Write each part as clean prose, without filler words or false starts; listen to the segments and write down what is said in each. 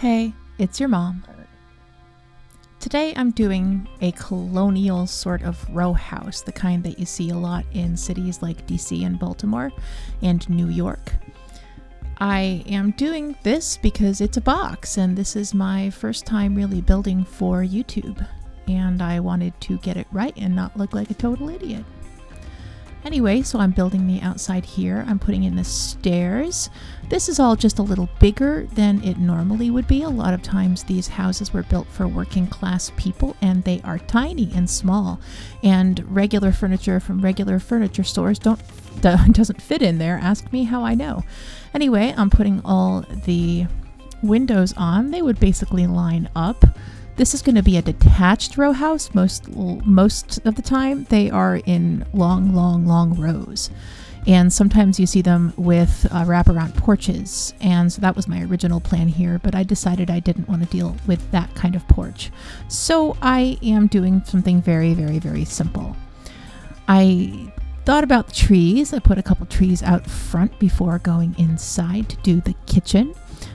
Hey, it's your mom. Today I'm doing a colonial sort of row house, the kind that you see a lot in cities like DC and Baltimore and New York. I am doing this because it's a box and this is my first time really building for YouTube, and I wanted to get it right and not look like a total idiot. Anyway, so I'm building the outside here. I'm putting in the stairs. This is all just a little bigger than it normally would be. A lot of times these houses were built for working class people and they are tiny and small. And regular furniture from regular furniture stores doesn't fit in there. Ask me how I know. Anyway, I'm putting all the windows on. They would basically line up. This is going to be a detached row house. Most of the time they are in long rows. And sometimes you see them with wraparound porches. And so that was my original plan here, but I decided I didn't want to deal with that kind of porch. So I am doing something very simple. I thought about the trees. I put a couple trees out front before going inside to do the kitchen.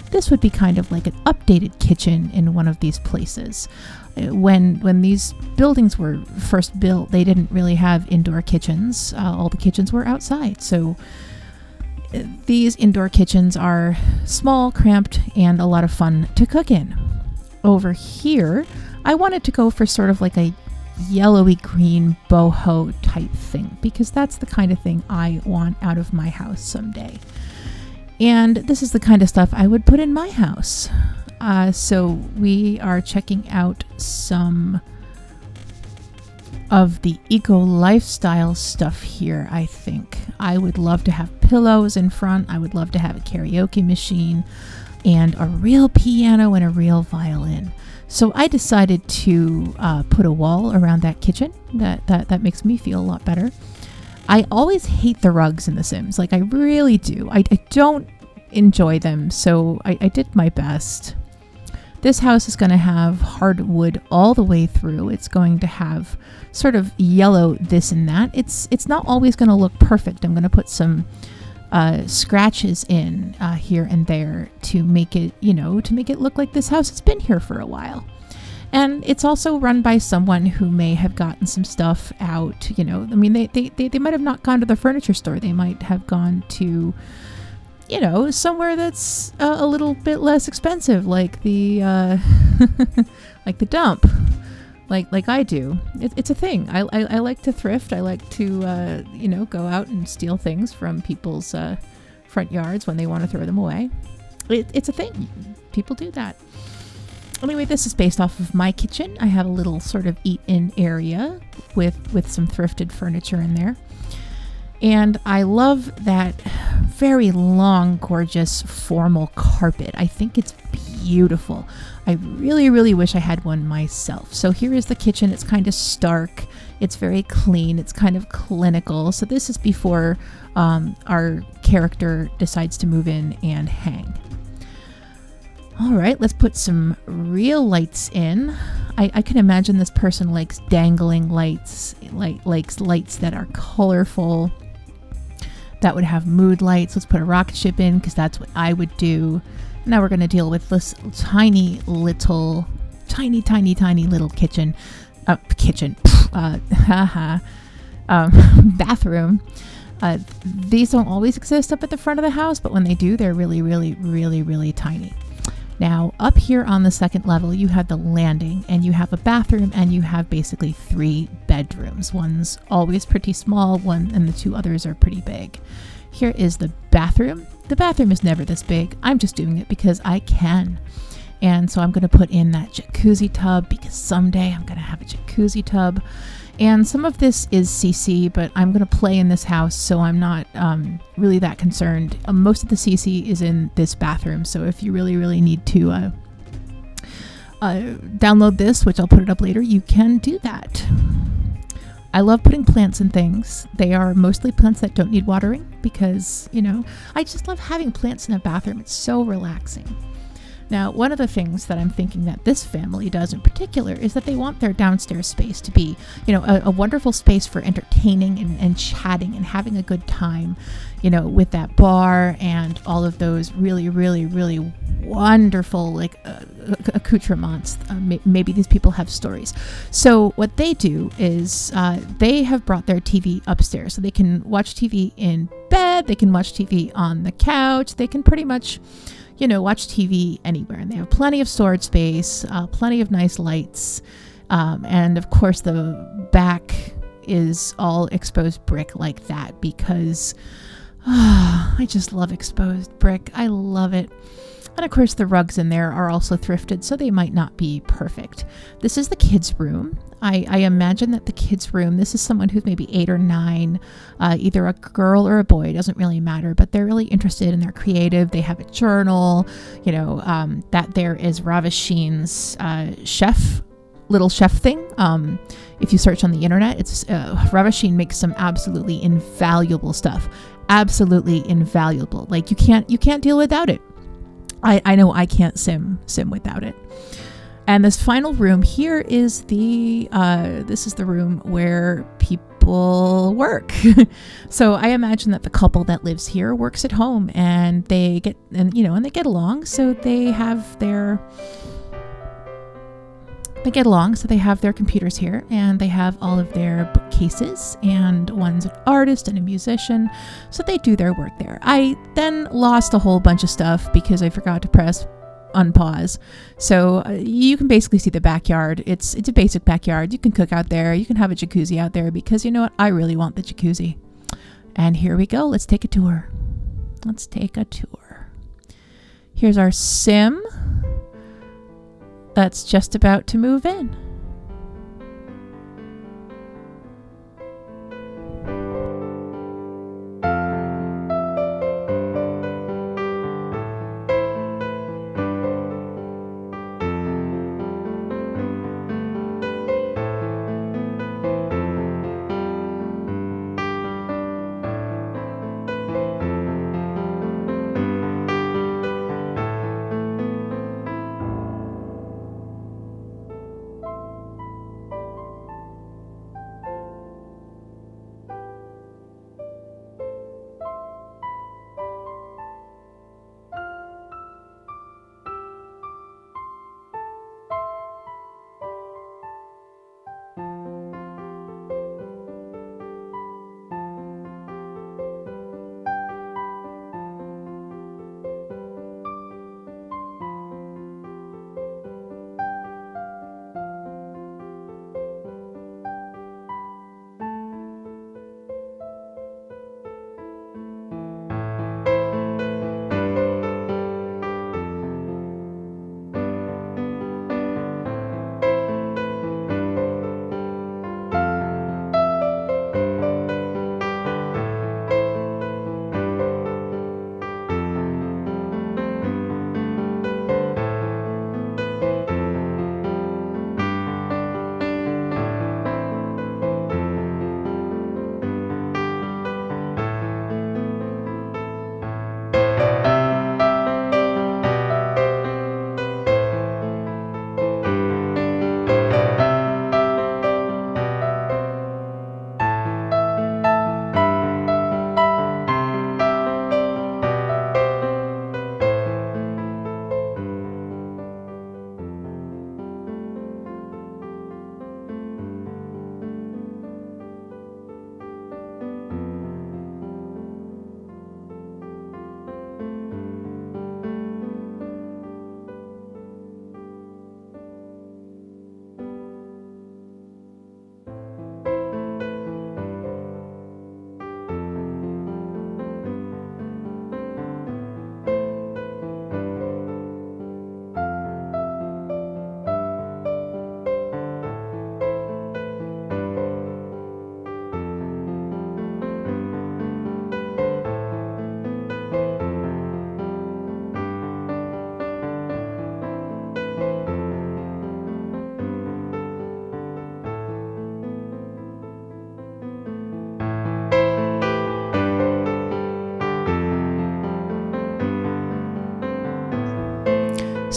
This would be kind of like an updated kitchen in one of these places. When these buildings were first built, they didn't really have indoor kitchens. All the kitchens were outside. So these indoor kitchens are small, cramped, and a lot of fun to cook in. Over here, I wanted to go for sort of like a yellowy green boho type thing, because that's the kind of thing I want out of my house someday. And this is the kind of stuff I would put in my house. So we are checking out some of the eco lifestyle stuff here, I think. I would love to have pillows in front. I would love to have a karaoke machine and a real piano and a real violin. So I decided to put a wall around that kitchen. That makes me feel a lot better. I always hate the rugs in The Sims. Like, I really do. I don't enjoy them, so I did my best. This house is going to have hardwood all the way through. It's going to have sort of yellow this and that. It's not always going to look perfect. I'm going to put some scratches in here and there to make it look like this house has been here for a while. And it's also run by someone who may have gotten some stuff out, I mean, they might have not gone to the furniture store. They might have gone to, somewhere that's a little bit less expensive, like the, like the dump, like I do. It's a thing. I like to thrift. I like to, go out and steal things from people's front yards when they want to throw them away. It's a thing. People do that. Anyway, this is based off of my kitchen. I have a little sort of eat-in area with some thrifted furniture in there. And I love that very long, gorgeous, formal carpet. I think it's beautiful. I really wish I had one myself. So here is the kitchen. It's kind of stark. It's very clean. It's kind of clinical. So this is before our character decides to move in and hang. All right, let's put some real lights in. I can imagine this person likes dangling lights, likes lights that are colorful, that would have mood lights. Let's put a rocket ship in because that's what I would do. Now we're going to deal with this tiny little kitchen, bathroom. These don't always exist up at the front of the house, but when they do, they're really tiny. Now, up here on the second level, you have the landing, and you have a bathroom, and you have basically 3 bedrooms. One's always pretty small, and the 2 others are pretty big. Here is the bathroom. The bathroom is never this big. I'm just doing it because I can. And so I'm going to put in that jacuzzi tub because someday I'm going to have a jacuzzi tub. And some of this is CC, but I'm going to play in this house, so I'm not really that concerned. Most of the CC is in this bathroom, so if you really need to download this, which I'll put it up later, you can do that. I love putting plants in things. They are mostly plants that don't need watering because, I just love having plants in a bathroom. It's so relaxing. Now, one of the things that I'm thinking that this family does in particular is that they want their downstairs space to be, a wonderful space for entertaining and chatting and having a good time, with that bar and all of those really, really, really wonderful accoutrements. Maybe these people have stories. So what they do is they have brought their TV upstairs, so they can watch TV in bed, they can watch TV on the couch, they can pretty much watch TV anywhere. And they have plenty of storage space, plenty of nice lights. And of course the back is all exposed brick like that because I just love exposed brick. I love it. And of course the rugs in there are also thrifted, so they might not be perfect. This is the kids' room. I imagine that the kids' room, this is someone who's maybe 8 or 9, either a girl or a boy, doesn't really matter, but they're really interested and they're creative. They have a journal, that there is Ravasheen's little chef thing. If you search on the internet, it's Ravasheen makes some absolutely invaluable stuff. Absolutely invaluable. Like you can't deal without it. I know I can't sim without it. And this final room here is this is the room where people work. So I imagine that the couple that lives here works at home and they get along. So they have their computers here and they have all of their bookcases, and one's an artist and a musician. So they do their work there. I then lost a whole bunch of stuff because I forgot to press unpause. So you can basically see the backyard. It's a basic backyard. You can cook out there. You can have a jacuzzi out there because you know what? I really want the jacuzzi. And here we go. Let's take a tour. Here's our sim that's just about to move in.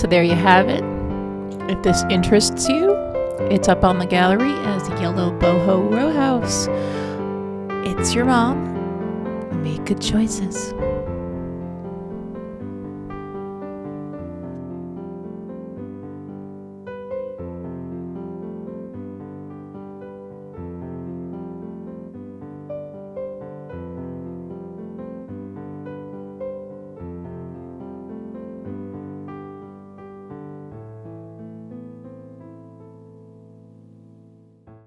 So there you have it. If this interests you, it's up on the gallery as Yellow Boho Row House. It's your mom. Make good choices.